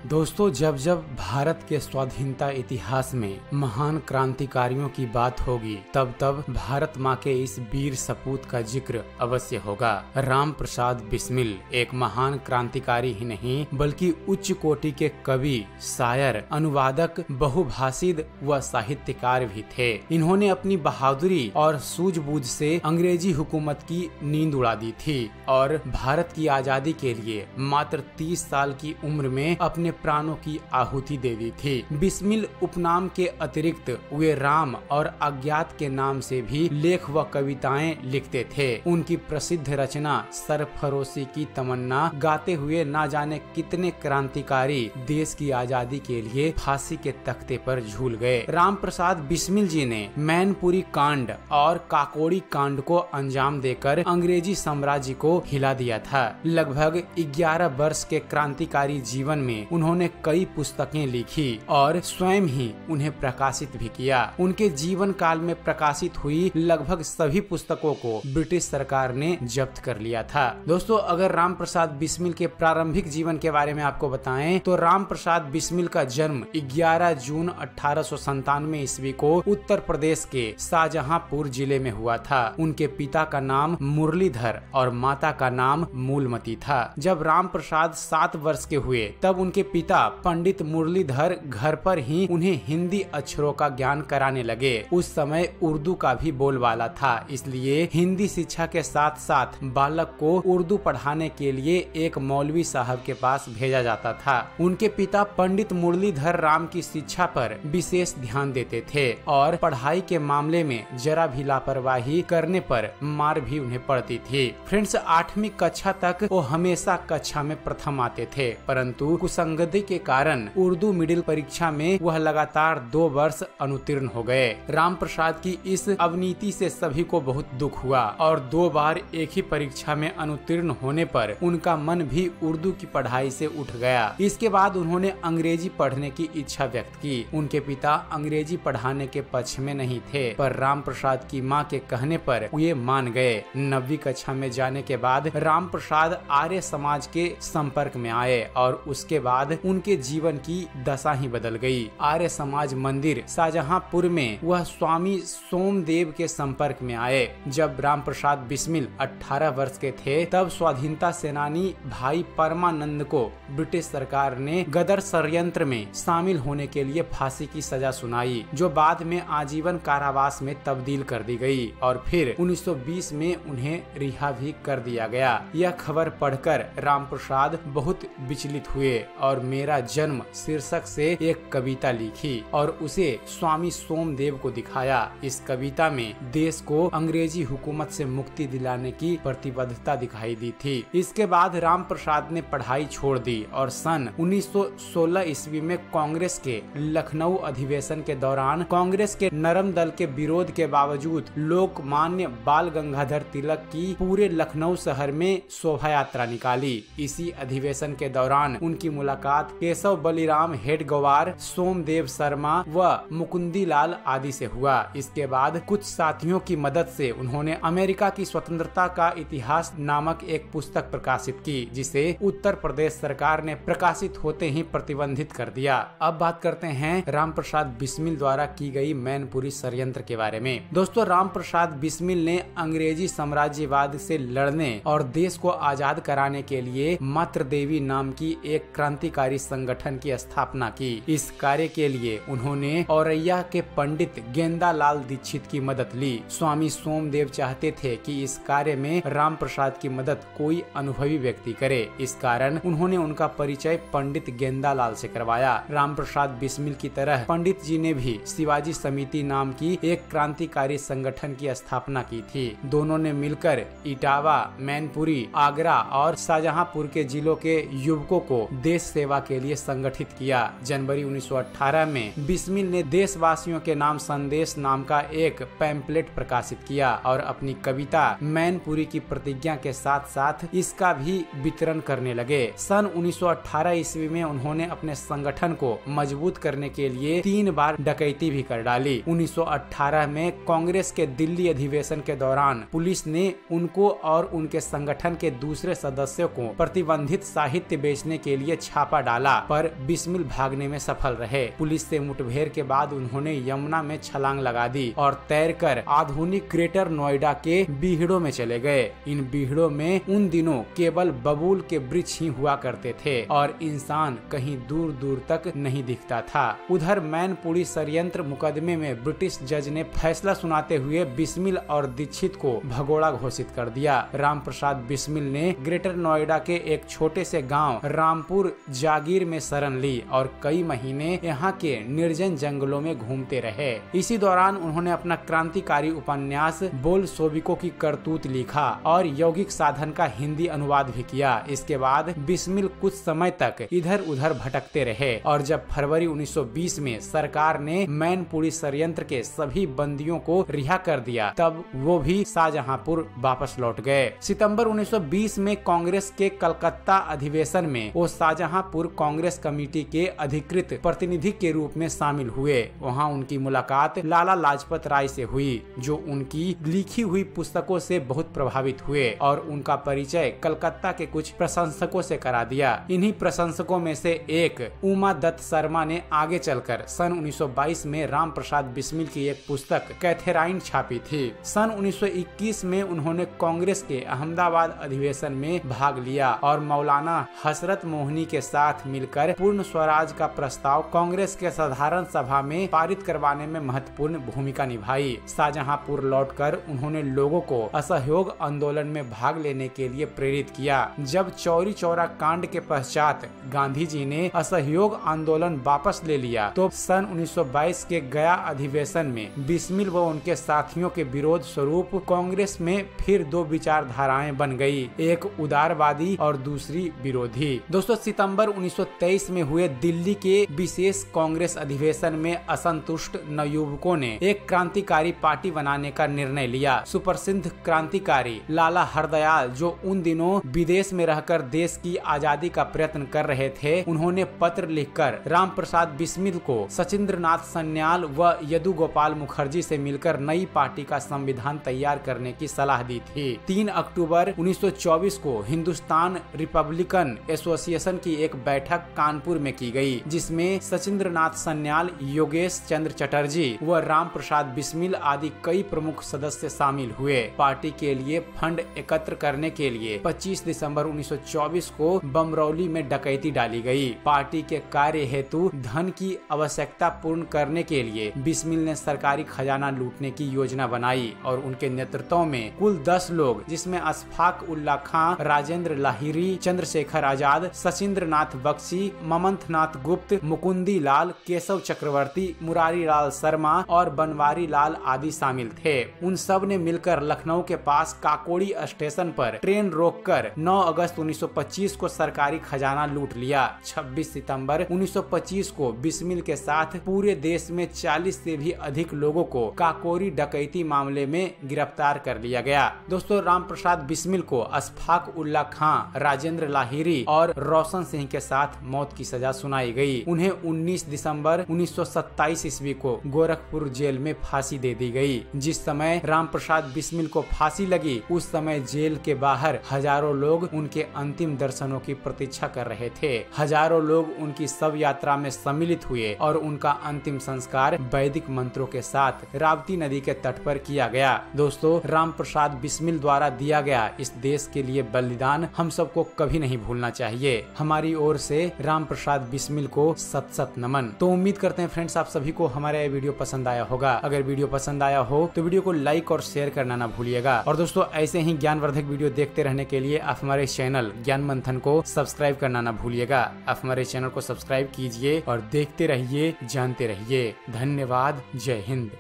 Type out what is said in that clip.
दोस्तों, जब जब भारत के स्वाधीनता इतिहास में महान क्रांतिकारियों की बात होगी तब तब भारत माँ के इस वीर सपूत का जिक्र अवश्य होगा। राम प्रसाद बिस्मिल एक महान क्रांतिकारी ही नहीं बल्कि उच्च कोटि के कवि, शायर, अनुवादक, बहुभाषित व साहित्यकार भी थे। इन्होंने अपनी बहादुरी और सूझबूझ से अंग्रेजी हुकूमत की नींद उड़ा दी थी और भारत की आजादी के लिए मात्र 30 साल की उम्र में अपने प्राणों की आहुति दे दी थी। बिस्मिल उपनाम के अतिरिक्त वे राम और अज्ञात के नाम से भी लेख व कविताएं लिखते थे। उनकी प्रसिद्ध रचना सरफरोशी की तमन्ना गाते हुए ना जाने कितने क्रांतिकारी देश की आजादी के लिए फांसी के तख्ते पर झूल गए। राम प्रसाद बिस्मिल जी ने मैनपुरी कांड और काकोड़ी कांड को अंजाम देकर अंग्रेजी साम्राज्य को हिला दिया था। लगभग 11 वर्ष के क्रांतिकारी जीवन में उन्होंने कई पुस्तकें लिखी और स्वयं ही उन्हें प्रकाशित भी किया। उनके जीवन काल में प्रकाशित हुई लगभग सभी पुस्तकों को ब्रिटिश सरकार ने जब्त कर लिया था। दोस्तों, अगर राम प्रसाद बिस्मिल के प्रारंभिक जीवन के बारे में आपको बताएं तो राम प्रसाद बिस्मिल का जन्म 11 जून 1897 ईस्वी को उत्तर प्रदेश के शाहजहांपुर जिले में हुआ था। उनके पिता का नाम मुरलीधर और माता का नाम मूलमती था। जब राम प्रसाद 7 वर्ष के हुए तब उनके पिता पंडित मुरलीधर घर पर ही उन्हें हिंदी अक्षरों का ज्ञान कराने लगे। उस समय उर्दू का भी बोलबाला था, इसलिए हिंदी शिक्षा के साथ साथ बालक को उर्दू पढ़ाने के लिए एक मौलवी साहब के पास भेजा जाता था। उनके पिता पंडित मुरलीधर राम की शिक्षा पर विशेष ध्यान देते थे और पढ़ाई के मामले में जरा भी लापरवाही करने पर मार भी उन्हें पड़ती थी। फ्रेंड्स, 8वीं कक्षा तक वो हमेशा कक्षा में प्रथम आते थे, परंतु कुसंगति के कारण उर्दू मिडिल परीक्षा में वह लगातार 2 वर्ष अनुत्तीर्ण हो गए। राम प्रसाद की इस अवनीति से सभी को बहुत दुख हुआ और 2 बार एक ही परीक्षा में अनुत्तीर्ण होने पर उनका मन भी उर्दू की पढ़ाई से उठ गया। इसके बाद उन्होंने अंग्रेजी पढ़ने की इच्छा व्यक्त की। उनके पिता अंग्रेजी पढ़ाने के पक्ष में नहीं थे, पर राम प्रसाद की मां के कहने पर ये मान गए। 9वीं कक्षा में जाने के बाद राम प्रसाद आर्य समाज के संपर्क में आए और उसके बाद उनके जीवन की दशा ही बदल गई। आर्य समाज मंदिर शाहजहांपुर में वह स्वामी सोमदेव के संपर्क में आए। जब राम प्रसाद बिस्मिल 18 वर्ष के थे तब स्वाधीनता सेनानी भाई परमानंद को ब्रिटिश सरकार ने गदर षड्यंत्र में शामिल होने के लिए फांसी की सजा सुनाई, जो बाद में आजीवन कारावास में तब्दील कर दी गई और फिर 1920 में उन्हें रिहा भी कर दिया गया। यह खबर पढ़कर राम प्रसाद बहुत विचलित हुए और मेरा जन्म शीर्षक से एक कविता लिखी और उसे स्वामी सोमदेव को दिखाया। इस कविता में देश को अंग्रेजी हुकूमत से मुक्ति दिलाने की प्रतिबद्धता दिखाई दी थी। इसके बाद राम प्रसाद ने पढ़ाई छोड़ दी और सन 1916 ईस्वी में कांग्रेस के लखनऊ अधिवेशन के दौरान कांग्रेस के नरम दल के विरोध के बावजूद लोकमान्य बाल गंगाधर तिलक की पूरे लखनऊ शहर में शोभा यात्रा निकाली। इसी अधिवेशन के दौरान उनकी मुलाकात केशव बलिराम हेडगवार, सोमदेव शर्मा व मुकुंदीलाल आदि से हुआ। इसके बाद कुछ साथियों की मदद से उन्होंने अमेरिका की स्वतंत्रता का इतिहास नामक एक पुस्तक प्रकाशित की, जिसे उत्तर प्रदेश सरकार ने प्रकाशित होते ही प्रतिबंधित कर दिया। अब बात करते हैं राम प्रसाद बिस्मिल द्वारा की गई मैनपुरी षड्यंत्र के बारे में। दोस्तों, राम प्रसाद बिस्मिल ने अंग्रेजी साम्राज्यवाद से लड़ने और देश को आजाद कराने के लिए मातृ देवी नाम की एक क्रांतिकारी संगठन की स्थापना की। इस कार्य के लिए उन्होंने औरैया के पंडित गेंदालाल दीक्षित की मदद ली। स्वामी सोमदेव चाहते थे कि इस कार्य में राम प्रसाद की मदद कोई अनुभवी व्यक्ति करे। इस कारण उन्होंने उनका परिचय पंडित गेंदालाल से करवाया। राम प्रसाद बिस्मिल की तरह पंडित जी ने भी शिवाजी समिति नाम की एक क्रांतिकारी संगठन की स्थापना की थी। दोनों ने मिलकर इटावा, मैनपुरी, आगरा और शाहजहांपुर के जिलों के युवकों को देश सेवा के लिए संगठित किया। जनवरी 1918 में बिस्मिल ने देशवासियों के नाम संदेश नाम का एक पैम्पलेट प्रकाशित किया और अपनी कविता मैनपुरी की प्रतिज्ञा के साथ साथ इसका भी वितरण करने लगे। सन 1918 ईस्वी में उन्होंने अपने संगठन को मजबूत करने के लिए 3 बार डकैती भी कर डाली। 1918 में कांग्रेस के दिल्ली अधिवेशन के दौरान पुलिस ने उनको और उनके संगठन के दूसरे सदस्यों को प्रतिबंधित साहित्य बेचने के लिए छापा छापा डाला, पर बिस्मिल भागने में सफल रहे। पुलिस से मुठभेड़ के बाद उन्होंने यमुना में छलांग लगा दी और तैरकर आधुनिक ग्रेटर नोएडा के बीहड़ों में चले गए। इन बीहड़ों में उन दिनों केवल बबूल के वृक्ष ही हुआ करते थे और इंसान कहीं दूर दूर तक नहीं दिखता था। उधर मैनपुरी षड्यंत्र मुकदमे में ब्रिटिश जज ने फैसला सुनाते हुए बिस्मिल और दीक्षित को भगोड़ा घोषित कर दिया। राम प्रसाद बिस्मिल ने ग्रेटर नोएडा के एक छोटे से गांव रामपुर जागीर में शरण ली और कई महीने यहाँ के निर्जन जंगलों में घूमते रहे। इसी दौरान उन्होंने अपना क्रांतिकारी उपन्यास बोल्शेविकों की करतूत लिखा और यौगिक साधन का हिंदी अनुवाद भी किया। इसके बाद बिस्मिल कुछ समय तक इधर उधर भटकते रहे और जब फरवरी 1920 में सरकार ने मैनपुरी षड्यंत्र के सभी बंदियों को रिहा कर दिया, तब वो भी शाहजहांपुर वापस लौट गए। सितंबर 1920 में कांग्रेस के कलकत्ता अधिवेशन में वो शाहजहांपुर कांग्रेस कमेटी के अधिकृत प्रतिनिधि के रूप में शामिल हुए। वहाँ उनकी मुलाकात लाला लाजपत राय से हुई, जो उनकी लिखी हुई पुस्तकों से बहुत प्रभावित हुए और उनका परिचय कलकत्ता के कुछ प्रशंसकों से करा दिया। इन्हीं प्रशंसकों में से एक उमा दत्त शर्मा ने आगे चलकर सन 1922 में राम प्रसाद बिस्मिल की एक पुस्तक कैथेराइन छापी थी। सन 1921 में उन्होंने कांग्रेस के अहमदाबाद अधिवेशन में भाग लिया और मौलाना हसरत मोहनी के साथ मिलकर पूर्ण स्वराज का प्रस्ताव कांग्रेस के साधारण सभा में पारित करवाने में महत्वपूर्ण भूमिका निभाई। शाहजहांपुर लौटकर उन्होंने लोगों को असहयोग आंदोलन में भाग लेने के लिए प्रेरित किया। जब चौरी चौरा कांड के पश्चात गांधी जी ने असहयोग आंदोलन वापस ले लिया, तो सन 1922 के गया अधिवेशन में बिस्मिल व उनके साथियों के विरोध स्वरूप कांग्रेस में फिर दो विचारधाराएं बन गई, एक उदारवादी और दूसरी विरोधी। दोस्तों, सितंबर 1923 में हुए दिल्ली के विशेष कांग्रेस अधिवेशन में असंतुष्ट नवयुवकों ने एक क्रांतिकारी पार्टी बनाने का निर्णय लिया। सुप्रसिद्ध क्रांतिकारी लाला हरदयाल, जो उन दिनों विदेश में रहकर देश की आजादी का प्रयत्न कर रहे थे, उन्होंने पत्र लिखकर राम प्रसाद बिस्मिल को सचिंद्रनाथ सन्याल व यदु गोपाल मुखर्जी से मिलकर नई पार्टी का संविधान तैयार करने की सलाह दी थी। 3 अक्टूबर 1924 को हिंदुस्तान रिपब्लिकन एसोसिएशन की एक बैठक कानपुर में की गई, जिसमें सचिंद्रनाथ सन्याल, योगेश चंद्र चटर्जी व राम प्रसाद बिस्मिल आदि कई प्रमुख सदस्य शामिल हुए। पार्टी के लिए फंड एकत्र करने के लिए 25 दिसंबर 1924 को बमरौली में डकैती डाली गई। पार्टी के कार्य हेतु धन की आवश्यकता पूर्ण करने के लिए बिस्मिल ने सरकारी खजाना लूटने की योजना बनाई और उनके नेतृत्व में कुल 10 लोग, जिसमें अशफाक उल्ला खां, राजेंद्र लाहिरी, चंद्रशेखर आजाद, सचिंद्र नाथ बख्शी, ममंथ नाथ गुप्त, मुकुंदी लाल, केशव चक्रवर्ती, मुरारी लाल शर्मा और बनवारी लाल आदि शामिल थे। उन सब ने मिलकर लखनऊ के पास काकोड़ी स्टेशन पर ट्रेन रोककर 9 अगस्त 1925 को सरकारी खजाना लूट लिया। 26 सितंबर 1925 को बिस्मिल के साथ पूरे देश में 40 से भी अधिक लोगों को काकोरी डकैती मामले में गिरफ्तार कर लिया गया। दोस्तों, राम प्रसाद बिस्मिल को अशफाक उल्ला खां, राजेंद्र लाहिरी और रोशन सिंह के साथ मौत की सजा सुनाई गई। उन्हें 19 दिसंबर 1927 ईस्वी को गोरखपुर जेल में फांसी दे दी गई। जिस समय राम प्रसाद बिस्मिल को फांसी लगी, उस समय जेल के बाहर हजारों लोग उनके अंतिम दर्शनों की प्रतीक्षा कर रहे थे। हजारों लोग उनकी शव यात्रा में सम्मिलित हुए और उनका अंतिम संस्कार वैदिक मंत्रों के साथ राप्ती नदी के तट पर किया गया। दोस्तों, राम प्रसाद बिस्मिल द्वारा दिया गया इस देश के लिए बलिदान हम सबको कभी नहीं भूलना चाहिए। हमारी ओर से राम प्रसाद बिस्मिल को सत सत नमन। तो उम्मीद करते हैं फ्रेंड्स, आप सभी को हमारा ये वीडियो पसंद आया होगा। अगर वीडियो पसंद आया हो तो वीडियो को लाइक और शेयर करना ना भूलिएगा। और दोस्तों, ऐसे ही ज्ञानवर्धक वीडियो देखते रहने के लिए आप हमारे चैनल ज्ञान मंथन को सब्सक्राइब करना ना भूलिएगा। आप हमारे चैनल को सब्सक्राइब कीजिए और देखते रहिए, जानते रहिए। धन्यवाद। जय हिंद।